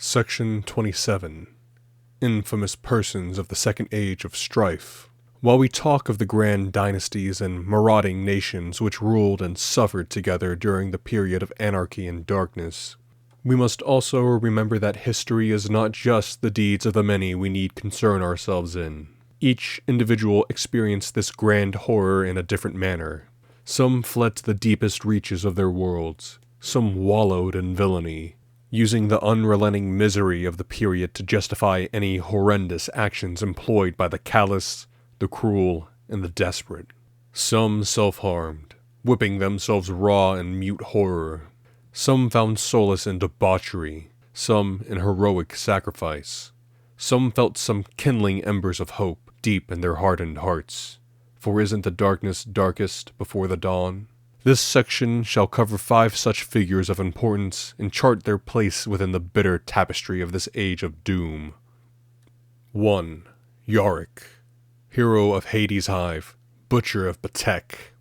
Section 27. Infamous Persons of the Second Age of Strife. While we talk of the grand dynasties and marauding nations which ruled and suffered together during the period of anarchy and darkness, we must also remember that history is not just the deeds of the many we need concern ourselves in. Each individual experienced this grand horror in a different manner. Some fled to the deepest reaches of their worlds. Some wallowed in villainy, using the unrelenting misery of the period to justify any horrendous actions employed by the callous, the cruel, and the desperate. Some self-harmed, whipping themselves raw in mute horror. Some found solace in debauchery, some in heroic sacrifice. Some felt some kindling embers of hope deep in their hardened hearts. For isn't the darkness darkest before the dawn? This section shall cover 5 such figures of importance and chart their place within the bitter tapestry of this age of doom. 1. Yarick, hero of Hades' Hive, butcher of Batek.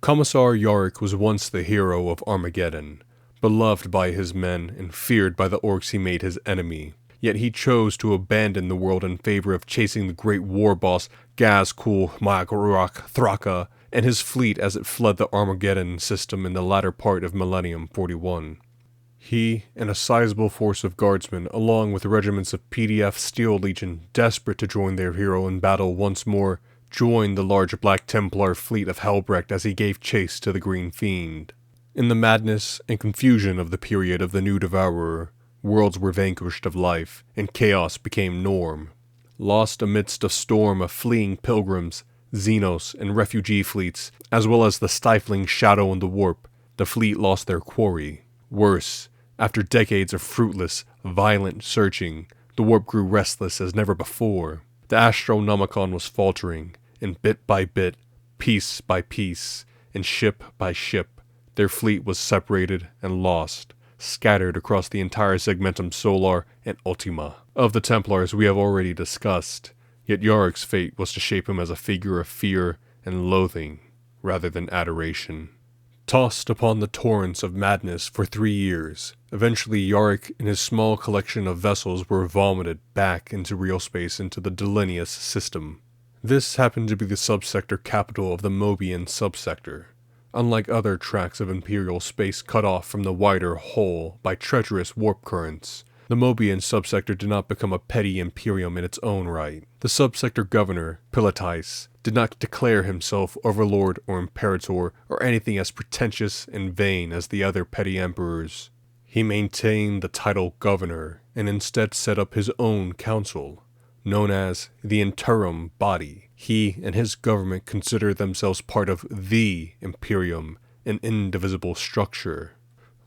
Commissar Yarick was once the hero of Armageddon, beloved by his men and feared by the orcs he made his enemy. Yet he chose to abandon the world in favor of chasing the great war boss Gazkul Magruach Thraka and his fleet as it fled the Armageddon system in the latter part of Millennium 41. He and a sizable force of guardsmen, along with regiments of PDF Steel Legion desperate to join their hero in battle once more, joined the large Black Templar fleet of Helbrecht as he gave chase to the Green Fiend. In the madness and confusion of the period of the New Devourer, worlds were vanquished of life, and chaos became norm. Lost amidst a storm of fleeing pilgrims, Xenos, and refugee fleets, as well as the stifling shadow and the warp, the fleet lost their quarry. Worse, after decades of fruitless, violent searching, the warp grew restless as never before. The Astronomicon was faltering, and bit by bit, piece by piece, and ship by ship, their fleet was separated and lost, scattered across the entire Segmentum Solar and Ultima. Of the Templars we have already discussed, yet Yarick's fate was to shape him as a figure of fear and loathing, rather than adoration. Tossed upon the torrents of madness for 3 years, eventually Yarick and his small collection of vessels were vomited back into real space into the Delineus system. This happened to be the subsector capital of the Mobian subsector. Unlike other tracts of Imperial space cut off from the wider whole by treacherous warp currents, the Mobian subsector did not become a petty imperium in its own right. The subsector governor, Pilatais, did not declare himself overlord or imperator or anything as pretentious and vain as the other petty emperors. He maintained the title governor and instead set up his own council, known as the Interim Body. He and his government considered themselves part of the Imperium, an indivisible structure.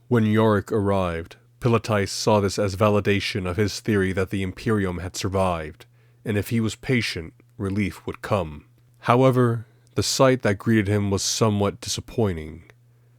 When Yarick arrived, Pilatais saw this as validation of his theory that the Imperium had survived, and if he was patient, relief would come. However, the sight that greeted him was somewhat disappointing.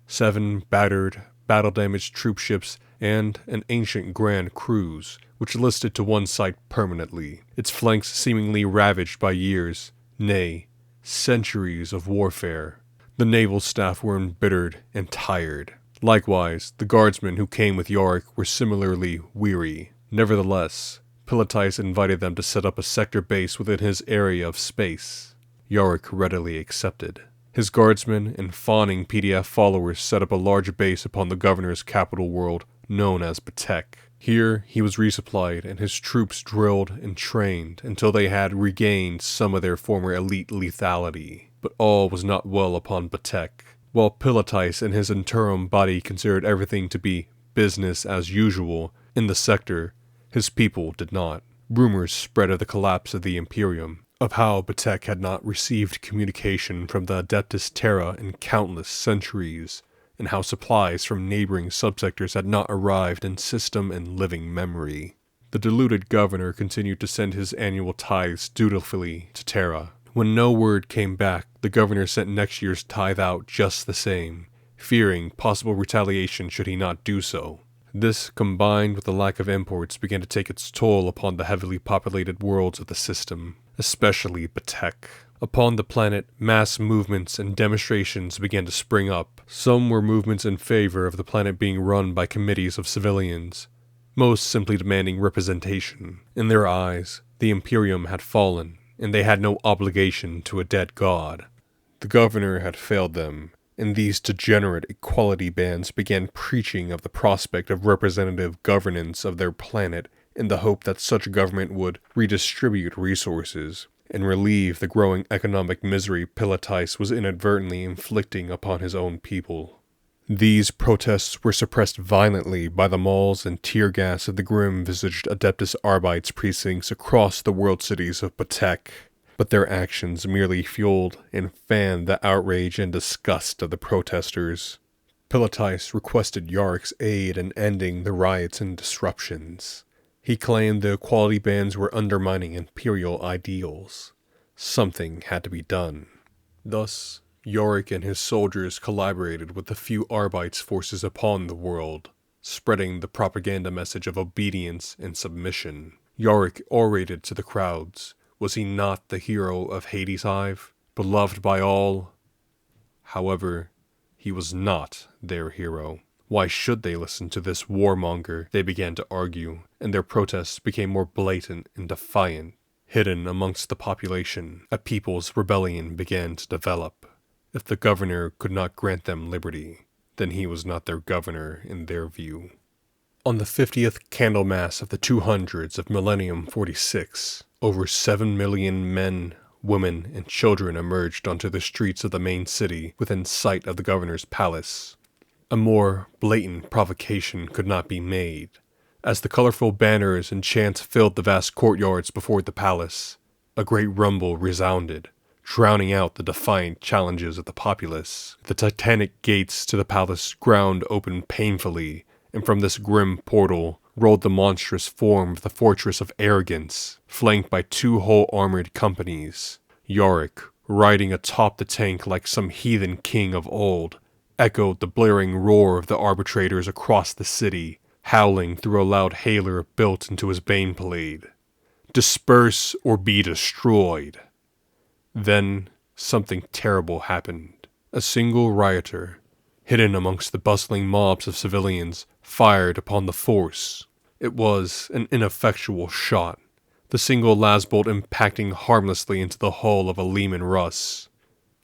7 battered, battle-damaged troopships and an ancient Grand Cruise, which listed to one side permanently, its flanks seemingly ravaged by years, nay, centuries of warfare. The naval staff were embittered and tired. Likewise, the guardsmen who came with Yarick were similarly weary. Nevertheless, Pilatais invited them to set up a sector base within his area of space. Yarick readily accepted. His guardsmen and fawning PDF followers set up a large base upon the governor's capital world, known as Batek. Here he was resupplied and his troops drilled and trained until they had regained some of their former elite lethality. But all was not well upon Batek. While Pilatais and his interim body considered everything to be business as usual in the sector, his people did not. Rumors spread of the collapse of the Imperium, of how Batek had not received communication from the Adeptus Terra in countless centuries, and how supplies from neighboring subsectors had not arrived in system and living memory. The deluded governor continued to send his annual tithes dutifully to Terra. When no word came back, the governor sent next year's tithe out just the same, fearing possible retaliation should he not do so. This, combined with the lack of imports, began to take its toll upon the heavily populated worlds of the system, especially Batek. Upon the planet, mass movements and demonstrations began to spring up. Some were movements in favor of the planet being run by committees of civilians. most simply demanding representation. In their eyes, the Imperium had fallen, and they had no obligation to a dead god. The governor had failed them, and these degenerate equality bands began preaching of the prospect of representative governance of their planet in the hope that such government would redistribute resources and relieve the growing economic misery Pilatus was inadvertently inflicting upon his own people. These protests were suppressed violently by the mauls and tear gas of the grim-visaged Adeptus Arbites precincts across the world cities of Patek, but their actions merely fueled and fanned the outrage and disgust of the protesters. Pilatus requested Yarick's aid in ending the riots and disruptions. He claimed the equality bands were undermining imperial ideals. Something had to be done. Thus, Yorick and his soldiers collaborated with the few Arbites forces upon the world, spreading the propaganda message of obedience and submission. Yorick orated to the crowds. Was he not the hero of Hades' Hive, beloved by all? However, he was not their hero. Why should they listen to this warmonger? They began to argue, and their protests became more blatant and defiant. Hidden amongst the population, a people's rebellion began to develop. If the governor could not grant them liberty, then he was not their governor in their view. On the 50th Candlemas of the 200s of Millennium 46, over 7 million men, women, and children emerged onto the streets of the main city within sight of the governor's palace. A more blatant provocation could not be made. As the colorful banners and chants filled the vast courtyards before the palace, a great rumble resounded, drowning out the defiant challenges of the populace. The titanic gates to the palace ground opened painfully, and from this grim portal rolled the monstrous form of the Fortress of Arrogance, flanked by 2 whole armored companies. Yarick, riding atop the tank like some heathen king of old, echoed the blaring roar of the arbitrators across the city, howling through a loud hailer built into his baneblade. Disperse or be destroyed. Then, something terrible happened. A single rioter, hidden amongst the bustling mobs of civilians, fired upon the force. It was an ineffectual shot, the single lasbolt impacting harmlessly into the hull of a Lehman Russ.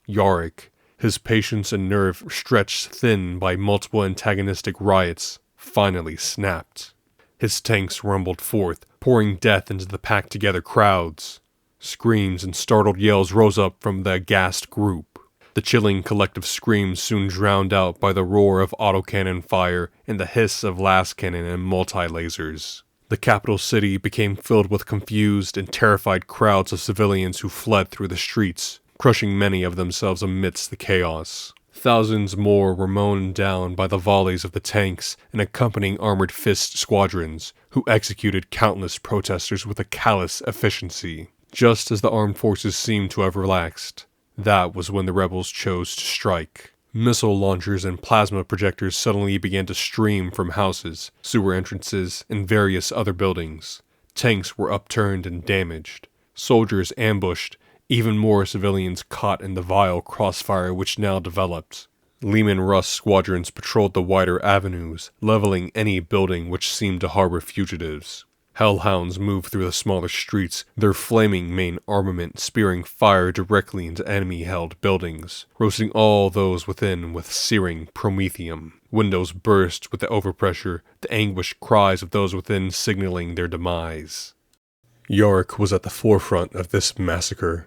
Yarick, his patience and nerve stretched thin by multiple antagonistic riots, finally snapped. His tanks rumbled forth, pouring death into the packed-together crowds. Screams and startled yells rose up from the aghast group. The chilling collective screams soon drowned out by the roar of autocannon fire and the hiss of las cannon and multi-lasers. The capital city became filled with confused and terrified crowds of civilians who fled through the streets, crushing many of themselves amidst the chaos. Thousands more were mown down by the volleys of the tanks and accompanying armored fist squadrons, who executed countless protesters with a callous efficiency. Just as the armed forces seemed to have relaxed, that was when the rebels chose to strike. Missile launchers and plasma projectors suddenly began to stream from houses, sewer entrances, and various other buildings. Tanks were upturned and damaged. Soldiers ambushed, even more civilians caught in the vile crossfire which now developed. Lehman Russ squadrons patrolled the wider avenues, leveling any building which seemed to harbor fugitives. Hellhounds moved through the smaller streets, their flaming main armament spearing fire directly into enemy-held buildings, roasting all those within with searing promethium. Windows burst with the overpressure, the anguished cries of those within signaling their demise. Yarick was at the forefront of this massacre.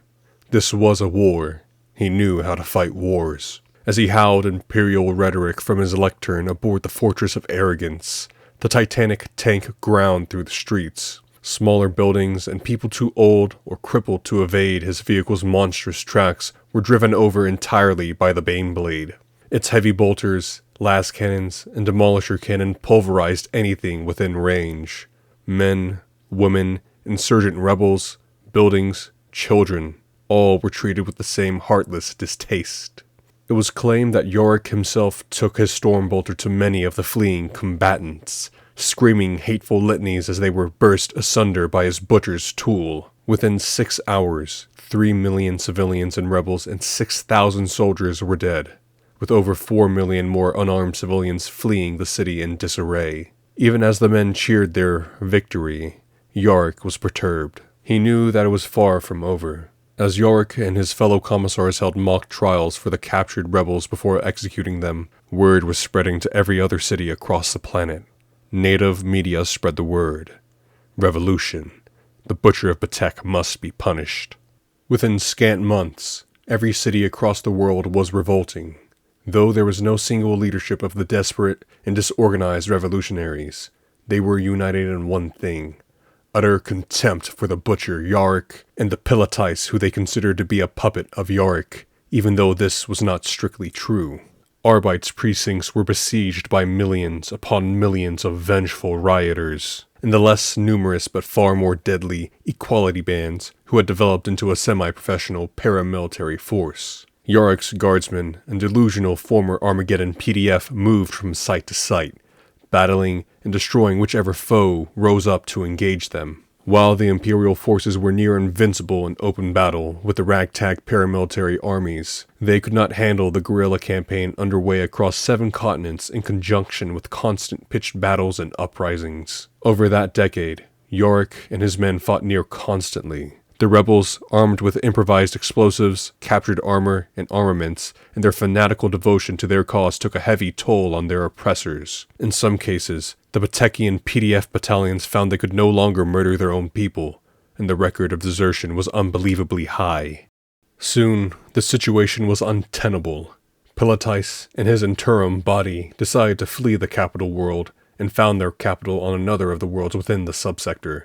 This was a war. He knew how to fight wars. As he howled imperial rhetoric from his lectern aboard the Fortress of Arrogance, the titanic tank ground through the streets. Smaller buildings and people too old or crippled to evade his vehicle's monstrous tracks were driven over entirely by the Baneblade. Its heavy bolters, las cannons, and demolisher cannon pulverized anything within range. Men, women, insurgent rebels, buildings, children, all were treated with the same heartless distaste. It was claimed that Yorick himself took his stormbolter to many of the fleeing combatants, screaming hateful litanies as they were burst asunder by his butcher's tool. Within 6 hours, 3 million civilians and rebels and 6,000 soldiers were dead, with over 4 million more unarmed civilians fleeing the city in disarray. Even as the men cheered their victory, Yorick was perturbed. He knew that it was far from over. As Yorick and his fellow commissars held mock trials for the captured rebels before executing them, word was spreading to every other city across the planet. Native media spread the word. Revolution. The Butcher of Batek must be punished. Within scant months, every city across the world was revolting. Though there was no single leadership of the desperate and disorganized revolutionaries, they were united in one thing: utter contempt for the butcher Yorick and the Pilotis who they considered to be a puppet of Yorick, even though this was not strictly true. Arbite's precincts were besieged by millions upon millions of vengeful rioters, and the less numerous but far more deadly equality bands who had developed into a semi-professional paramilitary force. Yorick's guardsmen and delusional former Armageddon PDF moved from site to site, battling and destroying whichever foe rose up to engage them. While the Imperial forces were near invincible in open battle with the ragtag paramilitary armies, they could not handle the guerrilla campaign underway across 7 continents in conjunction with constant pitched battles and uprisings. Over that decade, Yorick and his men fought near constantly. The rebels, armed with improvised explosives, captured armor, and armaments, and their fanatical devotion to their cause took a heavy toll on their oppressors. In some cases, the Batekian PDF battalions found they could no longer murder their own people, and the record of desertion was unbelievably high. Soon, the situation was untenable. Pilotis and his interim body decided to flee the capital world, and found their capital on another of the worlds within the subsector.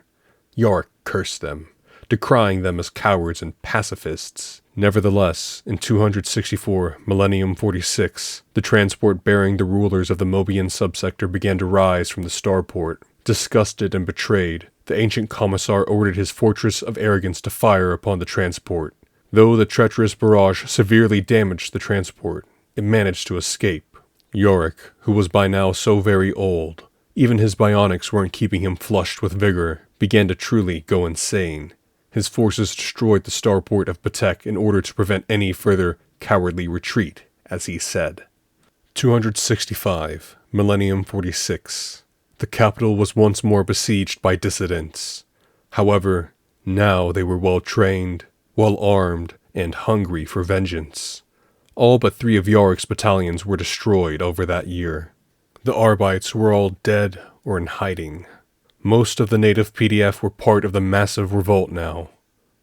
Yorick cursed them, decrying them as cowards and pacifists. Nevertheless, in 264 Millennium 46, the transport bearing the rulers of the Mobian subsector began to rise from the starport. Disgusted and betrayed, the ancient commissar ordered his fortress of arrogance to fire upon the transport. Though the treacherous barrage severely damaged the transport, it managed to escape. Yorick, who was by now so very old, even his bionics weren't keeping him flushed with vigor, began to truly go insane. His forces destroyed the starport of Batek in order to prevent any further cowardly retreat, as he said. 265, Millennium 46. The capital was once more besieged by dissidents. However, now they were well-trained, well-armed, and hungry for vengeance. All but 3 of Yorick's battalions were destroyed over that year. The Arbites were all dead or in hiding. Most of the native PDF were part of the massive revolt now.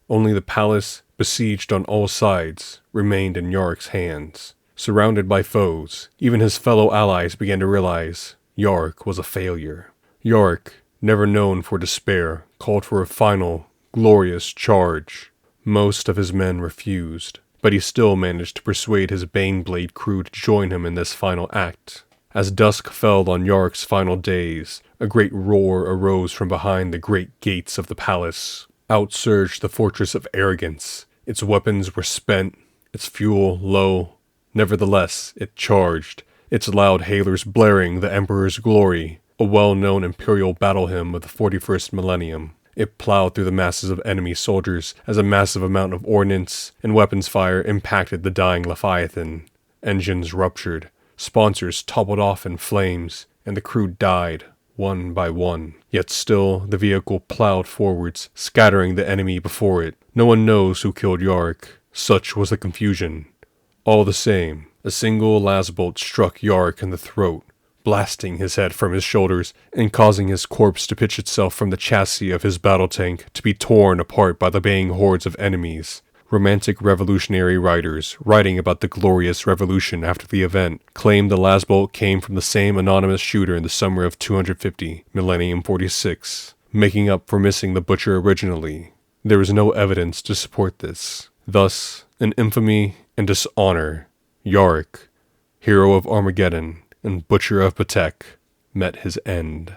Only the palace, besieged on all sides, remained in Yorick's hands. Surrounded by foes, even his fellow allies began to realize Yorick was a failure. Yorick, never known for despair, called for a final, glorious charge. Most of his men refused, but he still managed to persuade his Baneblade crew to join him in this final act. As dusk fell on Yorick's final days, a great roar arose from behind the great gates of the palace. Out surged the Fortress of Arrogance. Its weapons were spent, its fuel low. Nevertheless, it charged, its loud hailers blaring the Emperor's glory, a well-known imperial battle hymn of the 41st millennium. It plowed through the masses of enemy soldiers as a massive amount of ordnance and weapons fire impacted the dying Leviathan. Engines ruptured, sponsors toppled off in flames, and the crew died, one by one. Yet still, the vehicle plowed forwards, scattering the enemy before it. No one knows who killed Yorick. Such was the confusion. All the same, a single lasbolt struck Yorick in the throat, blasting his head from his shoulders and causing his corpse to pitch itself from the chassis of his battle tank to be torn apart by the baying hordes of enemies. Romantic revolutionary writers, writing about the glorious revolution after the event, claim the lasbolt came from the same anonymous shooter in the summer of 250, Millennium 46, making up for missing the butcher originally. There is no evidence to support this. Thus, in infamy and dishonor, Yorick, hero of Armageddon and butcher of Batek, met his end.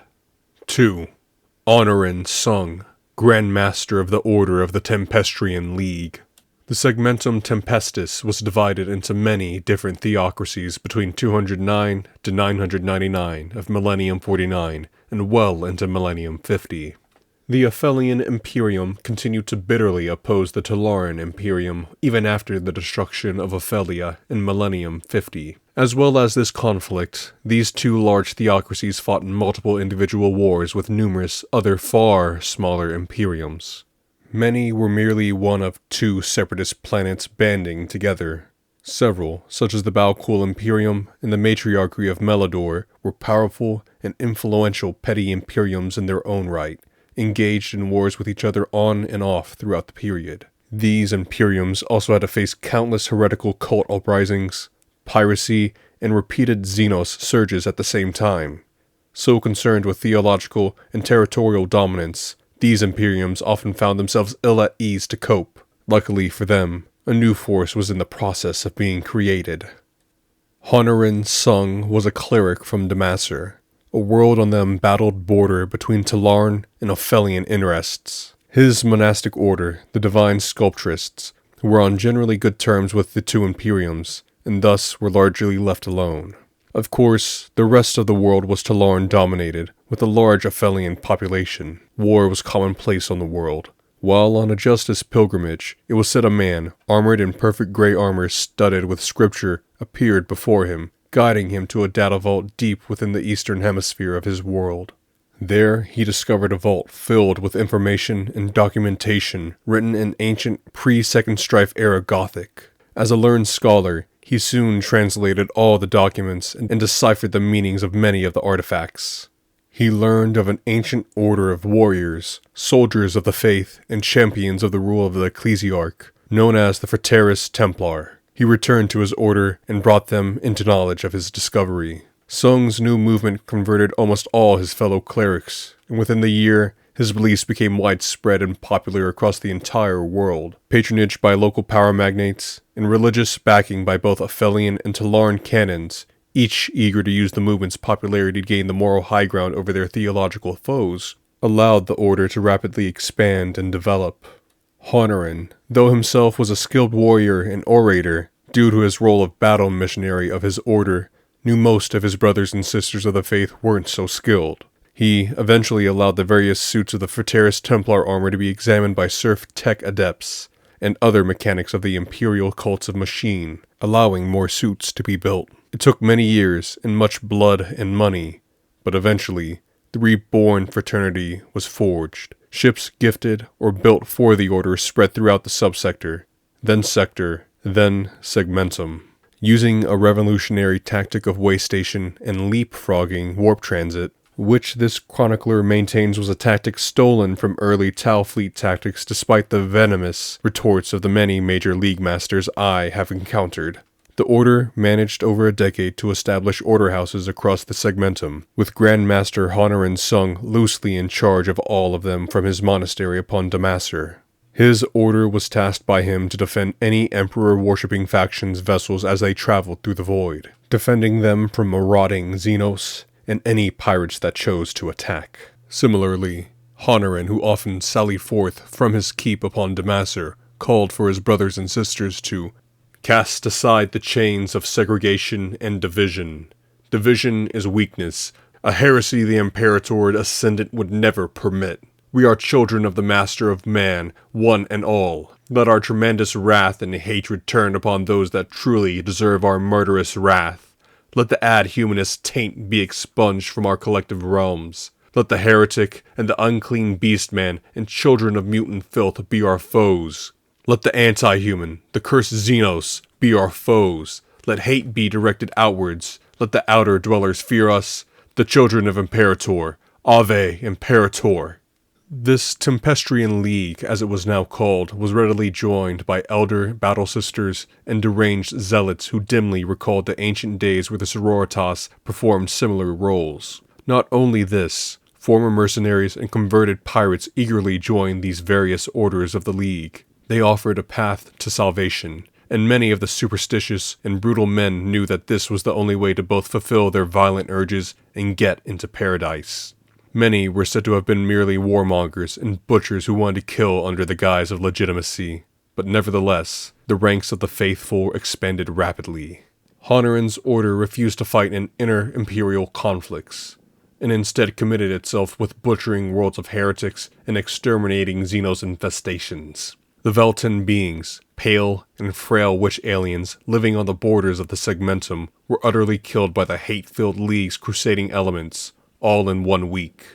2. Honorin Sung, Grand Master of the Order of the Tempestrian League. The Segmentum Tempestus was divided into many different theocracies between 209 to 999 of Millennium 49 and well into Millennium 50. The Aphelian Imperium continued to bitterly oppose the Talaran Imperium even after the destruction of Aphelia in Millennium 50. As well as this conflict, these two large theocracies fought in multiple individual wars with numerous other far smaller imperiums. Many were merely one of two separatist planets banding together. Several, such as the Balkul Imperium and the Matriarchy of Melador, were powerful and influential petty imperiums in their own right, engaged in wars with each other on and off throughout the period. These imperiums also had to face countless heretical cult uprisings, piracy, and repeated Xenos surges at the same time. So concerned with theological and territorial dominance, these imperiums often found themselves ill at ease to cope. Luckily for them, a new force was in the process of being created. Honorin Sung was a cleric from Damaser, a world on the embattled border between Talarn and Ophelian interests. His monastic order, the Divine Sculptrists, were on generally good terms with the two imperiums, and thus were largely left alone. Of course, the rest of the world was Talarn-dominated, with a large Ophelian population. War was commonplace on the world. While on a justice pilgrimage, it was said a man, armored in perfect grey armor studded with scripture, appeared before him, guiding him to a data vault deep within the eastern hemisphere of his world. There, he discovered a vault filled with information and documentation written in ancient pre-Second Strife era Gothic. As a learned scholar, he soon translated all the documents and deciphered the meanings of many of the artifacts. He learned of an ancient order of warriors, soldiers of the faith, and champions of the rule of the Ecclesiarch, known as the Frateris Templar. He returned to his order and brought them into knowledge of his discovery. Sung's new movement converted almost all his fellow clerics, and within the year, his beliefs became widespread and popular across the entire world. Patronage by local power magnates, and religious backing by both Ophelian and Talarn canons, each eager to use the movement's popularity to gain the moral high ground over their theological foes, allowed the order to rapidly expand and develop. Honorin, though himself was a skilled warrior and orator, due to his role of battle missionary of his order, knew most of his brothers and sisters of the faith weren't so skilled. He eventually allowed the various suits of the Frateris Templar armor to be examined by Surf Tech adepts and other mechanics of the imperial cults of machine, allowing more suits to be built. It took many years and much blood and money, but eventually, the reborn fraternity was forged. Ships gifted or built for the order spread throughout the subsector, then sector, then segmentum. Using a revolutionary tactic of waystation and leapfrogging warp transit, which this chronicler maintains was a tactic stolen from early Tau fleet tactics despite the venomous retorts of the many major League Masters I have encountered. The Order managed over a decade to establish order houses across the segmentum, with Grand Master Honorin Sung loosely in charge of all of them from his monastery upon Damaser. His order was tasked by him to defend any Emperor-worshipping factions' vessels as they traveled through the void, defending them from marauding Xenos and any pirates that chose to attack. Similarly, Honorin, who often sallied forth from his keep upon Damaser, called for his brothers and sisters to cast aside the chains of segregation and division. Division is weakness, a heresy the Imperator Ascendant would never permit. We are children of the Master of Man, one and all. Let our tremendous wrath and hatred turn upon those that truly deserve our murderous wrath. Let the adhumanist taint be expunged from our collective realms. Let the heretic and the unclean beastman and children of mutant filth be our foes. Let the anti-human, the cursed Xenos, be our foes. Let hate be directed outwards. Let the outer dwellers fear us, the children of Imperator. Ave Imperator. This Tempestrian League, as it was now called, was readily joined by elder battle sisters and deranged zealots who dimly recalled the ancient days where the sororitas performed similar roles. Not only this, former mercenaries and converted pirates eagerly joined these various orders of the League. They offered a path to salvation, and many of the superstitious and brutal men knew that this was the only way to both fulfill their violent urges and get into paradise. Many were said to have been merely warmongers and butchers who wanted to kill under the guise of legitimacy, but nevertheless, the ranks of the faithful expanded rapidly. Honorin's order refused to fight in inter-imperial conflicts, and instead committed itself with butchering worlds of heretics and exterminating Xenos infestations. The Veltan beings, pale and frail witch aliens living on the borders of the segmentum were utterly killed by the hate-filled League's crusading elements, all in 1 week.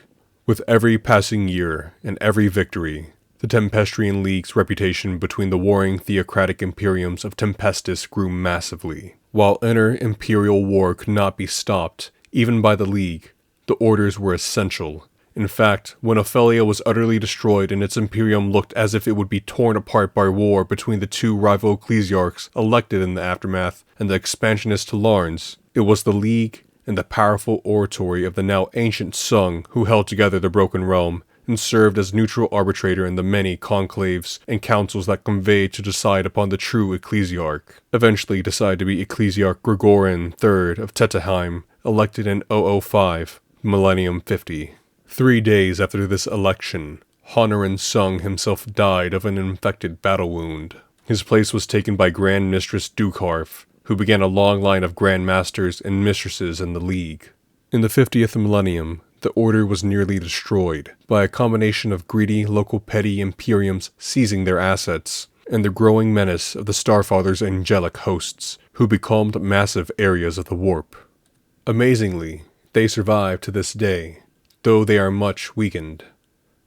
With every passing year and every victory, the Tempestrian League's reputation between the warring theocratic imperiums of Tempestus grew massively. While inter-imperial war could not be stopped, even by the League, the orders were essential. In fact, when Ophelia was utterly destroyed and its imperium looked as if it would be torn apart by war between the two rival ecclesiarchs elected in the aftermath and the expansionist Larns, it was the League and the powerful oratory of the now ancient Sung who held together the broken realm and served as neutral arbitrator in the many conclaves and councils that conveyed to decide upon the true ecclesiarch. Eventually decided to be Ecclesiarch Gregorin III of Tetteheim, elected in 005, Millennium 50. 3 days after this election, Honorin Sung himself died of an infected battle wound. His place was taken by Grand Mistress Dukharf, who began a long line of Grand Masters and Mistresses in the League. In the 50th millennium, the order was nearly destroyed by a combination of greedy local petty imperiums seizing their assets, and the growing menace of the Starfather's angelic hosts, who becalmed massive areas of the warp. Amazingly, they survive to this day, though they are much weakened.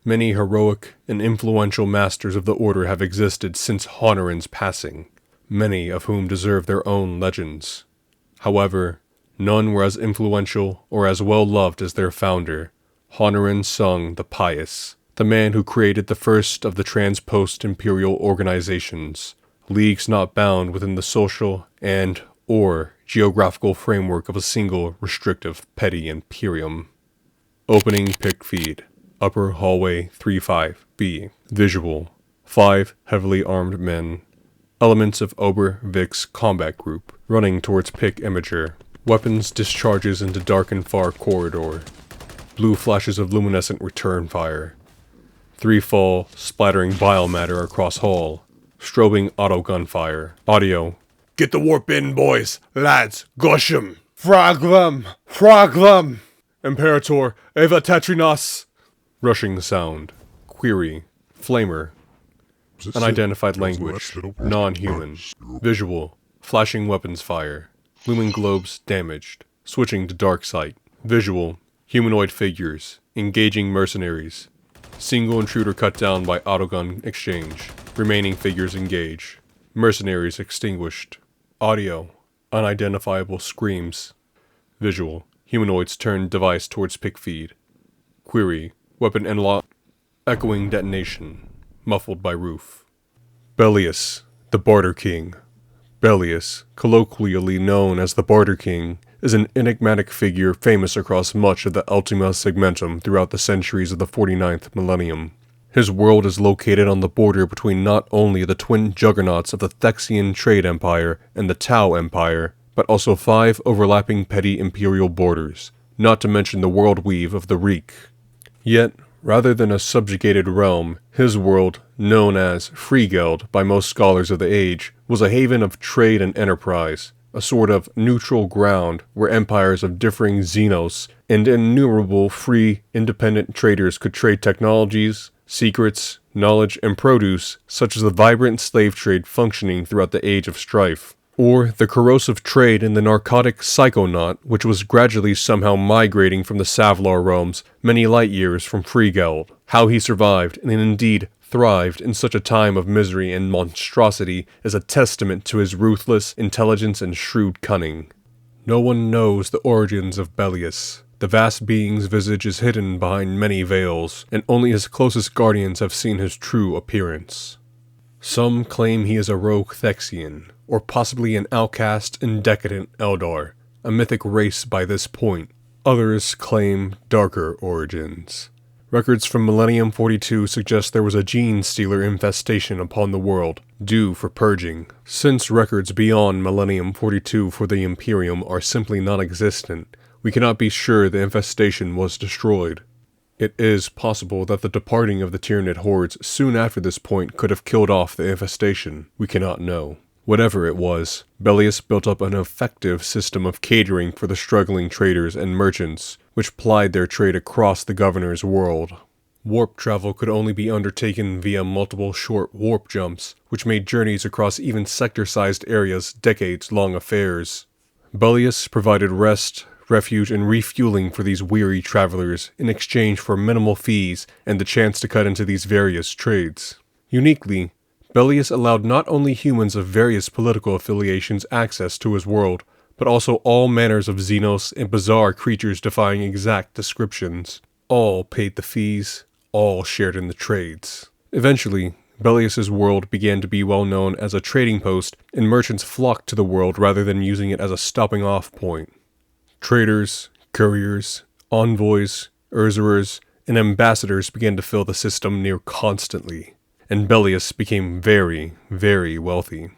Many heroic and influential masters of the order have existed since Honorin's passing, many of whom deserve their own legends. However, none were as influential or as well loved as their founder, Honorin Sung the Pious, the man who created the first of the trans-post-imperial organizations, leagues not bound within the social and/or geographical framework of a single restrictive petty imperium. Opening pick feed. Upper hallway 35B. Visual. 5 heavily armed men. Elements of Ober Vic's combat group. Running towards pick imager. Weapons discharges into dark and far corridor. Blue flashes of luminescent return fire. 3 fall, splattering biomatter across hall. Strobing auto gunfire. Audio. Get the warp in, boys! Lads, gush 'em! Frag them! Frag them! Imperator, Eva Tetrinas! Rushing sound. Query. Flamer. Unidentified language. Non-human. Visual. Flashing weapons fire. Lumen globes damaged. Switching to dark sight. Visual. Humanoid figures. Engaging mercenaries. Single intruder cut down by autogun exchange. Remaining figures engage. Mercenaries extinguished. Audio. Unidentifiable screams. Visual. Humanoids turn device towards pick feed. Query. Weapon unlock. Echoing detonation. Muffled by roof. Bellius, the Barter King. Bellius, colloquially known as the Barter King, is an enigmatic figure famous across much of the Ultima Segmentum throughout the centuries of the 49th millennium. His world is located on the border between not only the twin juggernauts of the Thexian Trade Empire and the Tau Empire, but also 5 overlapping petty imperial borders, not to mention the world weave of the Reek. Yet, rather than a subjugated realm, his world, known as Freegeld by most scholars of the age, was a haven of trade and enterprise, a sort of neutral ground where empires of differing xenos and innumerable free, independent traders could trade technologies, secrets, knowledge, and produce, such as the vibrant slave trade functioning throughout the Age of Strife, or the corrosive trade in the narcotic psychonaut, which was gradually somehow migrating from the Savlar realms many light years from Freegeld. How he survived, and indeed thrived in such a time of misery and monstrosity, is a testament to his ruthless intelligence and shrewd cunning. No one knows the origins of Bellius. The vast being's visage is hidden behind many veils, and only his closest guardians have seen his true appearance. Some claim he is a rogue Thexian, or possibly an outcast and decadent Eldar, a mythic race by this point. Others claim darker origins. Records from Millennium 42 suggest there was a gene stealer infestation upon the world, due for purging. Since records beyond Millennium 42 for the Imperium are simply non-existent, we cannot be sure the infestation was destroyed. It is possible that the departing of the Tyranid hordes soon after this point could have killed off the infestation. We cannot know. Whatever it was, Bellius built up an effective system of catering for the struggling traders and merchants, which plied their trade across the governor's world. Warp travel could only be undertaken via multiple short warp jumps, which made journeys across even sector-sized areas decades-long affairs. Bellius provided rest, refuge, and refueling for these weary travelers in exchange for minimal fees and the chance to cut into these various trades. Uniquely, Bellius allowed not only humans of various political affiliations access to his world, but also all manners of Xenos and bizarre creatures defying exact descriptions. All paid the fees, all shared in the trades. Eventually, Bellius's world began to be well known as a trading post, and merchants flocked to the world rather than using it as a stopping-off point. Traders, couriers, envoys, usurers, and ambassadors began to fill the system near constantly, and Bellius became very, very wealthy.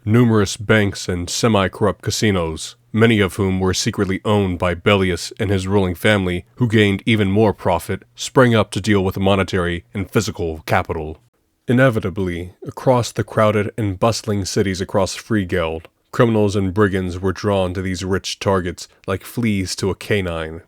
Numerous banks and semi-corrupt casinos, many of whom were secretly owned by Bellius and his ruling family, who gained even more profit, sprang up to deal with monetary and physical capital. Inevitably, across the crowded and bustling cities across Freegeld, criminals and brigands were drawn to these rich targets like fleas to a canine.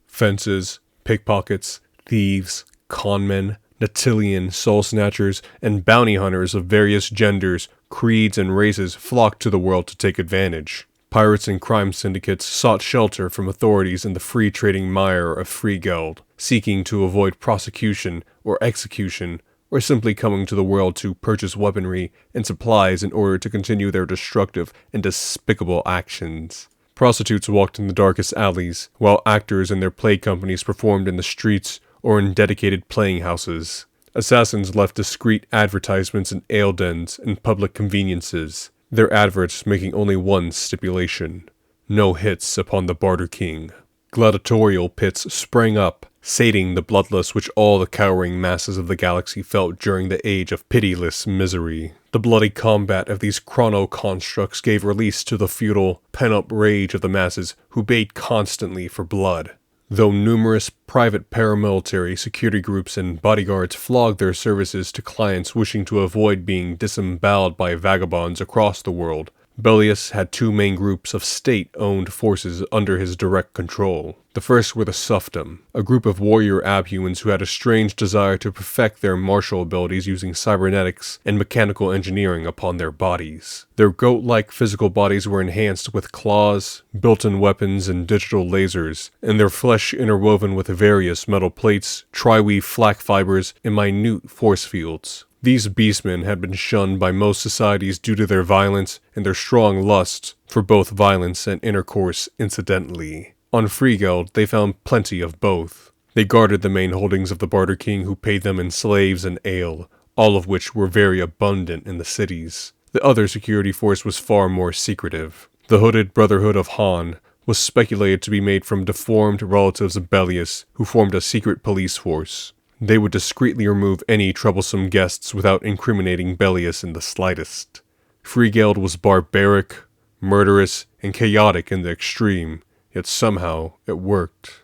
Fences, pickpockets, thieves, conmen, Natilian soul snatchers, and bounty hunters of various genders, creeds, and races flocked to the world to take advantage. Pirates and crime syndicates sought shelter from authorities in the free trading mire of Freegeld, seeking to avoid prosecution or execution, or simply coming to the world to purchase weaponry and supplies in order to continue their destructive and despicable actions. Prostitutes walked in the darkest alleys, while actors and their play companies performed in the streets or in dedicated playing houses. Assassins left discreet advertisements in ale dens and public conveniences, their adverts making only one stipulation: no hits upon the Barter King. Gladiatorial pits sprang up, sating the bloodlust which all the cowering masses of the galaxy felt during the age of pitiless misery. The bloody combat of these chrono-constructs gave release to the futile, pent-up rage of the masses who bayed constantly for blood. Though numerous private paramilitary security groups and bodyguards flogged their services to clients wishing to avoid being disemboweled by vagabonds across the world, Bellius had two main groups of state-owned forces under his direct control. The first were the Suffdom, a group of warrior abhumans who had a strange desire to perfect their martial abilities using cybernetics and mechanical engineering upon their bodies. Their goat-like physical bodies were enhanced with claws, built-in weapons, and digital lasers, and their flesh interwoven with various metal plates, tri-weave flak fibers, and minute force fields. These beastmen had been shunned by most societies due to their violence and their strong lust for both violence and intercourse incidentally. On Freegeld, they found plenty of both. They guarded the main holdings of the Barter King, who paid them in slaves and ale, all of which were very abundant in the cities. The other security force was far more secretive. The Hooded Brotherhood of Han was speculated to be made from deformed relatives of Bellius, who formed a secret police force. They would discreetly remove any troublesome guests without incriminating Bellius in the slightest. Freegeld was barbaric, murderous, and chaotic in the extreme, yet somehow it worked.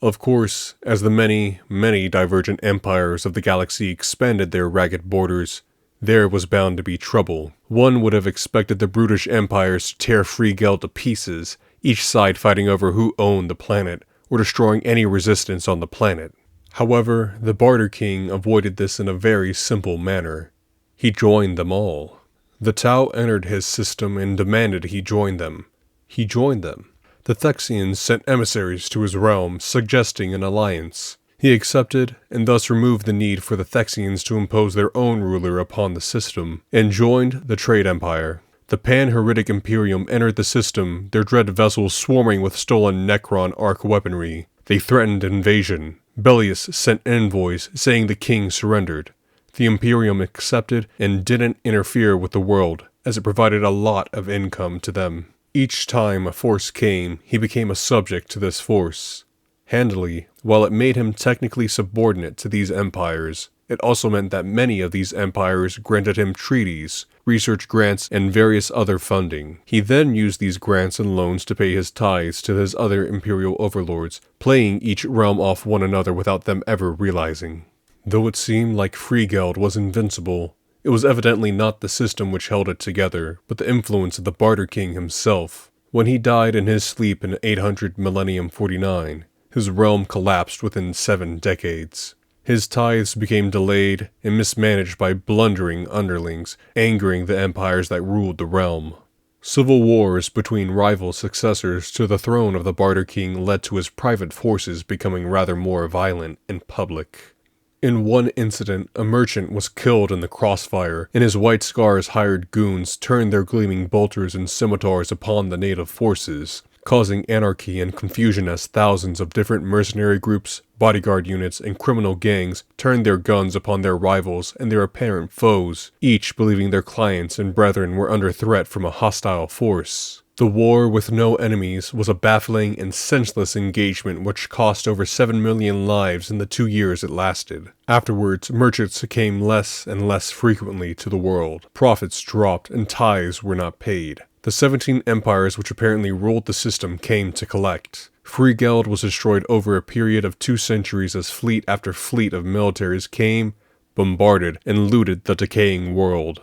Of course, as the many, many divergent empires of the galaxy expanded their ragged borders, there was bound to be trouble. One would have expected the brutish empires to tear Freegeld to pieces, each side fighting over who owned the planet, or destroying any resistance on the planet. However, the Barter King avoided this in a very simple manner. He joined them all. The Tau entered his system and demanded he join them. He joined them. The Thexians sent emissaries to his realm, suggesting an alliance. He accepted, and thus removed the need for the Thexians to impose their own ruler upon the system, and joined the Trade Empire. The Pan-Heritic Imperium entered the system, their dread vessels swarming with stolen Necron arc weaponry. They threatened invasion. Bellius sent envoys saying the king surrendered. The Imperium accepted and didn't interfere with the world, as it provided a lot of income to them. Each time a force came, he became a subject to this force. Handily, while it made him technically subordinate to these empires, it also meant that many of these empires granted him treaties, research grants, and various other funding. He then used these grants and loans to pay his tithes to his other imperial overlords, playing each realm off one another without them ever realizing. Though it seemed like Freegeld was invincible, it was evidently not the system which held it together, but the influence of the Barter King himself. When he died in his sleep in 800 Millennium 49, his realm collapsed within 7 decades. His tithes became delayed and mismanaged by blundering underlings, angering the empires that ruled the realm. Civil wars between rival successors to the throne of the Barter King led to his private forces becoming rather more violent in public. In one incident, a merchant was killed in the crossfire, and his White Scars hired goons turned their gleaming bolters and scimitars upon the native forces, causing anarchy and confusion as thousands of different mercenary groups, bodyguard units, and criminal gangs turned their guns upon their rivals and their apparent foes, each believing their clients and brethren were under threat from a hostile force. The war with no enemies was a baffling and senseless engagement which cost over 7 million lives in the 2 years it lasted. Afterwards, merchants came less and less frequently to the world. Profits dropped and tithes were not paid. The 17 empires which apparently ruled the system came to collect. Free Geld was destroyed over a period of 2 centuries as fleet after fleet of militaries came, bombarded, and looted the decaying world.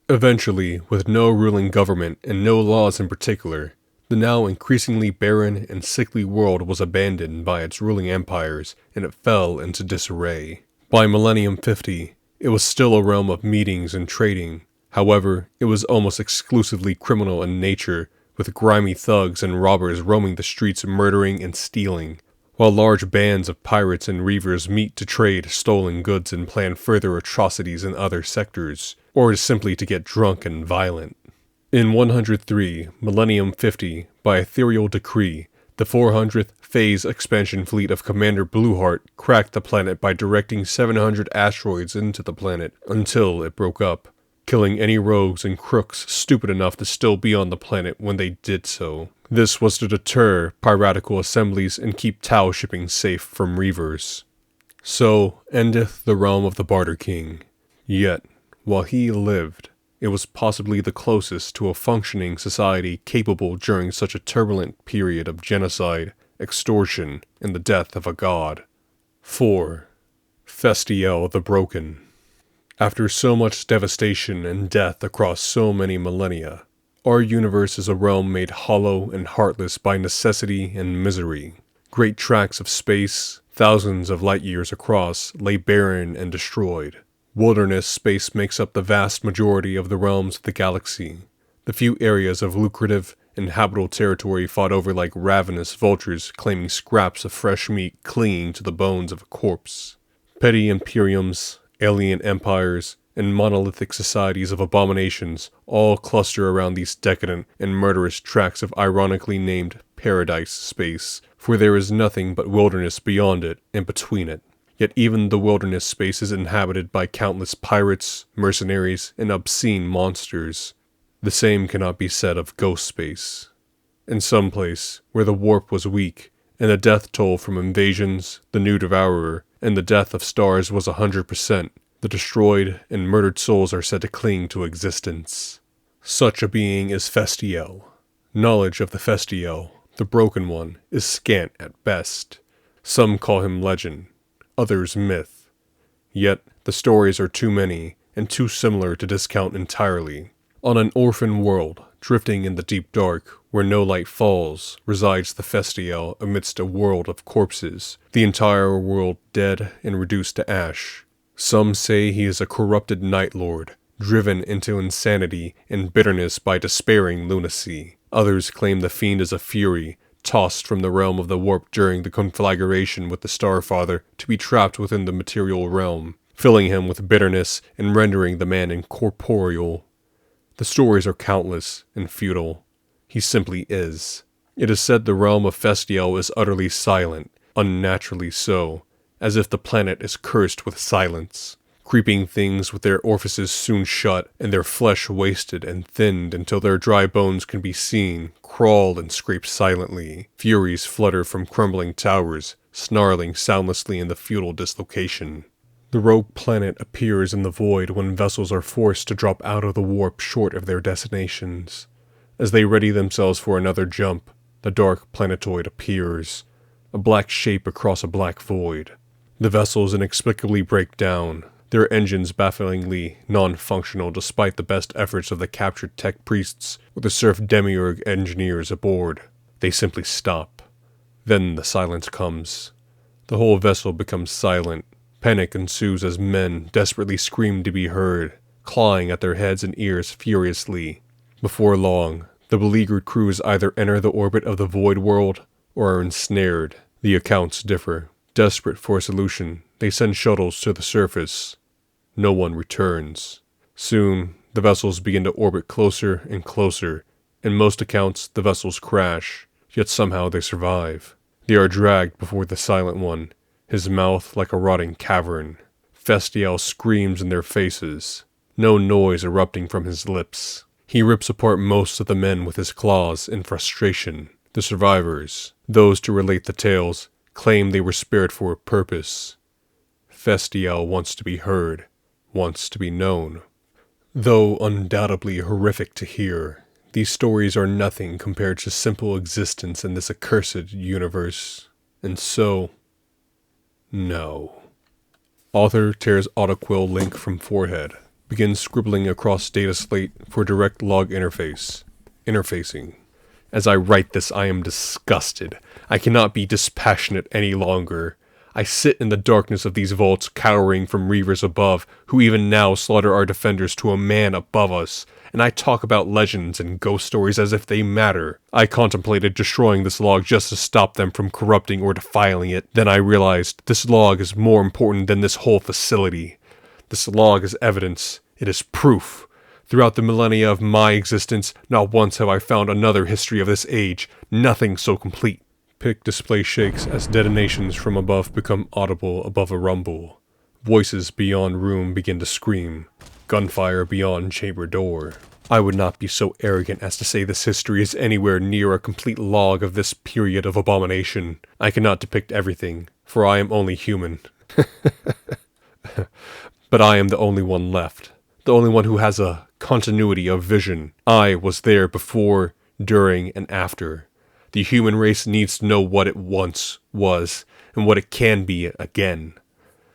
Eventually, with no ruling government and no laws in particular, the now increasingly barren and sickly world was abandoned by its ruling empires, and it fell into disarray. By Millennium 50, it was still a realm of meetings and trading. However, it was almost exclusively criminal in nature, with grimy thugs and robbers roaming the streets murdering and stealing, while large bands of pirates and reavers meet to trade stolen goods and plan further atrocities in other sectors, or simply to get drunk and violent. In 103, Millennium 50, by ethereal decree, the 400th Phase Expansion Fleet of Commander Blueheart cracked the planet by directing 700 asteroids into the planet until it broke up, killing any rogues and crooks stupid enough to still be on the planet when they did so. This was to deter piratical assemblies and keep Tau shipping safe from reavers. So endeth the realm of the Barter King. Yet, while he lived, it was possibly the closest to a functioning society capable during such a turbulent period of genocide, extortion, and the death of a god. 4. Festiel the Broken. After so much devastation and death across so many millennia, our universe is a realm made hollow and heartless by necessity and misery. Great tracts of space, thousands of light years across, lay barren and destroyed. Wilderness space makes up the vast majority of the realms of the galaxy. The few areas of lucrative, inhabitable territory fought over like ravenous vultures claiming scraps of fresh meat clinging to the bones of a corpse. Petty imperiums, alien empires, and monolithic societies of abominations all cluster around these decadent and murderous tracts of ironically named paradise space, for there is nothing but wilderness beyond it and between it. Yet even the wilderness space is inhabited by countless pirates, mercenaries, and obscene monsters. The same cannot be said of ghost space. In some place, where the warp was weak, and the death toll from invasions, the new devourer, and the death of stars was 100%, the destroyed and murdered souls are said to cling to existence. Such a being is Festiel. Knowledge of the Festiel, the Broken One, is scant at best. Some call him legend, others myth. Yet, the stories are too many and too similar to discount entirely. On an orphan world, drifting in the deep dark, where no light falls, resides the Festiel amidst a world of corpses, the entire world dead and reduced to ash. Some say he is a corrupted Night Lord, driven into insanity and bitterness by despairing lunacy. Others claim the fiend is a fury, tossed from the realm of the warp during the conflagration with the Starfather to be trapped within the material realm, filling him with bitterness and rendering the man incorporeal. The stories are countless and futile. He simply is. It is said the realm of Festiel is utterly silent, unnaturally so, as if the planet is cursed with silence. Creeping things with their orifices soon shut, and their flesh wasted and thinned until their dry bones can be seen, crawl and scrape silently. Furies flutter from crumbling towers, snarling soundlessly in the futile dislocation. The rogue planet appears in the void when vessels are forced to drop out of the warp short of their destinations. As they ready themselves for another jump, the dark planetoid appears, a black shape across a black void. The vessels inexplicably break down, their engines bafflingly non-functional despite the best efforts of the captured tech priests or the serf demiurge engineers aboard. They simply stop. Then the silence comes. The whole vessel becomes silent, Panic ensues as men desperately scream to be heard, clawing at their heads and ears furiously. Before long, the beleaguered crews either enter the orbit of the void world or are ensnared. The accounts differ. Desperate for a solution, they send shuttles to the surface. No one returns. Soon, the vessels begin to orbit closer and closer. In most accounts, the vessels crash, yet somehow they survive. They are dragged before the Silent One, his mouth like a rotting cavern. Festial screams in their faces, no noise erupting from his lips. He rips apart most of the men with his claws in frustration. The survivors, those to relate the tales, claim they were spared for a purpose. Festial wants to be heard, wants to be known. Though undoubtedly horrific to hear, these stories are nothing compared to simple existence in this accursed universe. And so, no. Author tears autoquill link from forehead. Begins scribbling across data slate for direct log interface. Interfacing. As I write this, I am disgusted. I cannot be dispassionate any longer. I sit in the darkness of these vaults, cowering from reavers above, who even now slaughter our defenders to a man above us, and I talk about legends and ghost stories as if they matter. I contemplated destroying this log just to stop them from corrupting or defiling it. Then I realized this log is more important than this whole facility. This log is evidence. It is proof. Throughout the millennia of my existence, not once have I found another history of this age, nothing so complete. PIC display shakes as detonations from above become audible above a rumble. Voices beyond room begin to scream. Gunfire beyond chamber door. I would not be so arrogant as to say this history is anywhere near a complete log of this period of abomination. I cannot depict everything, for I am only human. But I am the only one left. The only one who has a continuity of vision. I was there before, during, and after. The human race needs to know what it once was, and what it can be again.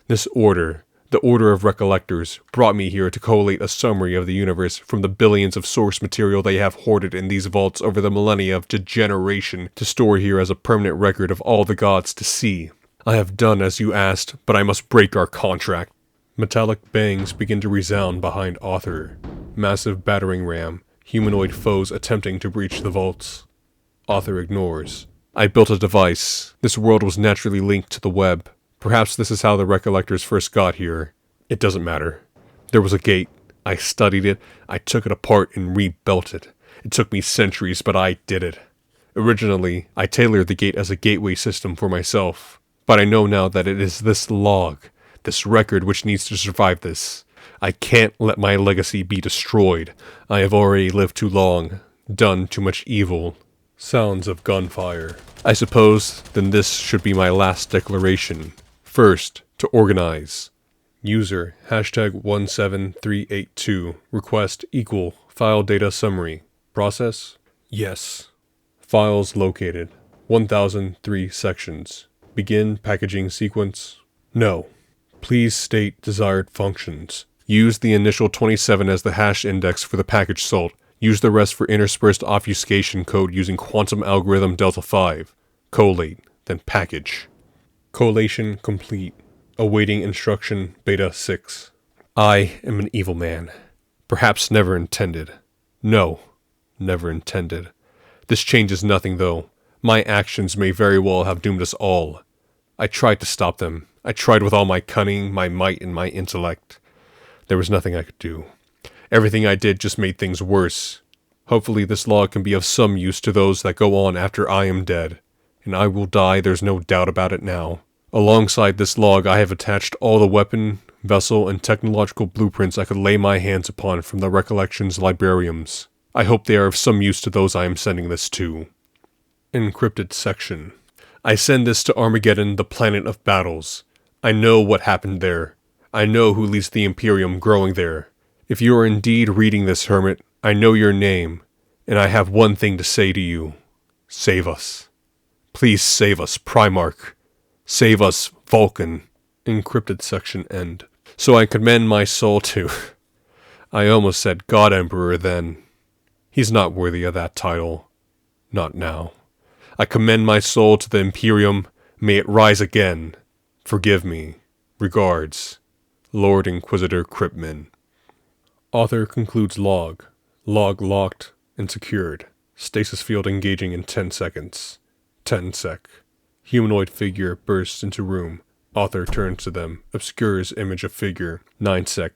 This order, the Order of Recollectors, brought me here to collate a summary of the universe from the billions of source material they have hoarded in these vaults over the millennia of degeneration to store here as a permanent record of all the gods to see. I have done as you asked, but I must break our contract. Metallic bangs begin to resound behind Author. Massive battering ram, humanoid foes attempting to breach the vaults. Author ignores. I built a device. This world was naturally linked to the web. Perhaps this is how the Recollectors first got here. It doesn't matter. There was a gate. I studied it. I took it apart and rebuilt it. It took me centuries, but I did it. Originally, I tailored the gate as a gateway system for myself. But I know now that it is this log, this record which needs to survive this. I can't let my legacy be destroyed. I have already lived too long, done too much evil. Sounds of gunfire. I suppose then this should be my last declaration. First, to organize. User, #17382, request equal, file data summary. Process? Yes. Files located. 1003 sections. Begin packaging sequence? No. Please state desired functions. Use the initial 27 as the hash index for the package salt. Use the rest for interspersed obfuscation code using quantum algorithm delta 5. Collate, then package. Collation complete. Awaiting instruction beta 6. I am an evil man. Perhaps never intended. No, never intended. This changes nothing though. My actions may very well have doomed us all. I tried to stop them. I tried with all my cunning, my might, and my intellect. There was nothing I could do. Everything I did just made things worse. Hopefully this log can be of some use to those that go on after I am dead. And I will die, there's no doubt about it now. Alongside this log I have attached all the weapon, vessel, and technological blueprints I could lay my hands upon from the Recollections librariums. I hope they are of some use to those I am sending this to. Encrypted section. I send this to Armageddon, the planet of battles. I know what happened there. I know who leads the Imperium growing there. If you are indeed reading this, Hermit, I know your name, and I have one thing to say to you. Save us. Please save us, Primarch. Save us, Vulcan. Encrypted section end. So I commend my soul to... I almost said God Emperor then. He's not worthy of that title. Not now. I commend my soul to the Imperium. May it rise again. Forgive me. Regards, Lord Inquisitor Cripman. Author concludes log. Log locked and secured. Stasis field engaging in 10 seconds. 10 sec. Humanoid figure bursts into room. Author turns to them, obscures image of figure. 9 sec.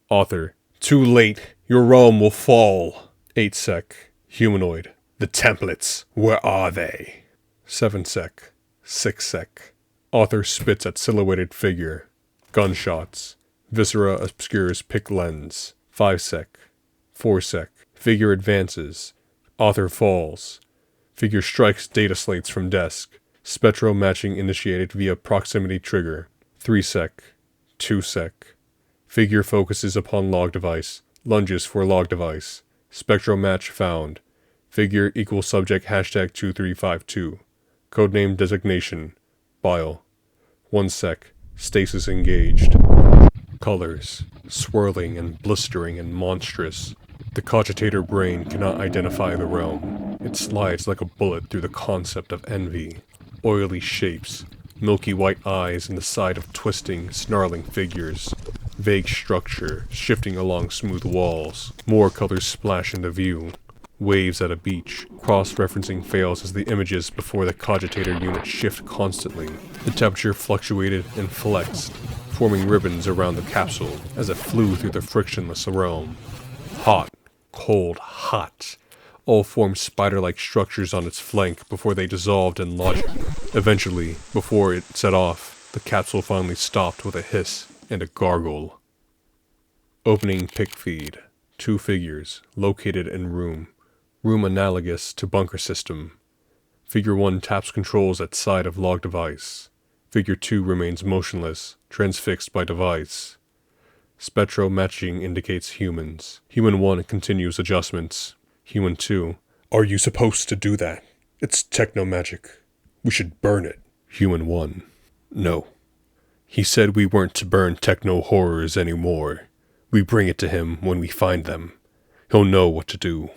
Author, too late, your realm will fall. 8 sec. Humanoid, the templates, where are they? 7 sec. 6 sec. Author spits at silhouetted figure. Gunshots. Viscera obscures pick lens. 5 sec. 4 sec. Figure advances. Author falls. Figure strikes data slates from desk. Spectro matching initiated via proximity trigger. 3 sec. 2 sec. Figure focuses upon log device. Lunges for log device. Spectro match found. Figure equals subject hashtag 2352. Codename designation. Bile. 1 sec. Stasis engaged. Colors. Swirling and blistering and monstrous. The cogitator brain cannot identify the realm. It slides like a bullet through the concept of envy. Oily shapes. Milky white eyes in the side of twisting, snarling figures. Vague structure, shifting along smooth walls. More colors splash into view. Waves at a beach. Cross-referencing fails as the images before the cogitator unit shift constantly. The temperature fluctuated and flexed, forming ribbons around the capsule as it flew through the frictionless realm. Hot, cold, hot. All formed spider-like structures on its flank before they dissolved in logic. Eventually, before it set off, the capsule finally stopped with a hiss and a gargle. Opening pick feed. 2 figures, located in room. Room analogous to bunker system. Figure 1 taps controls at side of log device. Figure 2 remains motionless, transfixed by device. Spectro matching indicates humans. Human 1 continues adjustments. Human 2, are you supposed to do that? It's techno-magic. We should burn it. Human 1, no. He said we weren't to burn techno-horrors anymore. We bring it to him when we find them. He'll know what to do.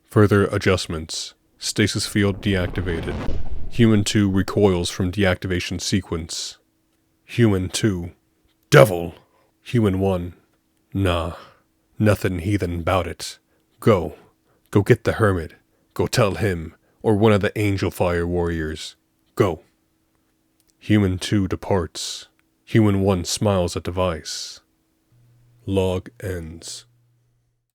Further adjustments. Stasis field deactivated. Human 2 recoils from deactivation sequence. Human 2, devil! Human 1, nah, nothing heathen about it. Go get the hermit. Go tell him, or one of the angel fire warriors. Go. Human 2 departs. Human 1 smiles at device. Log ends.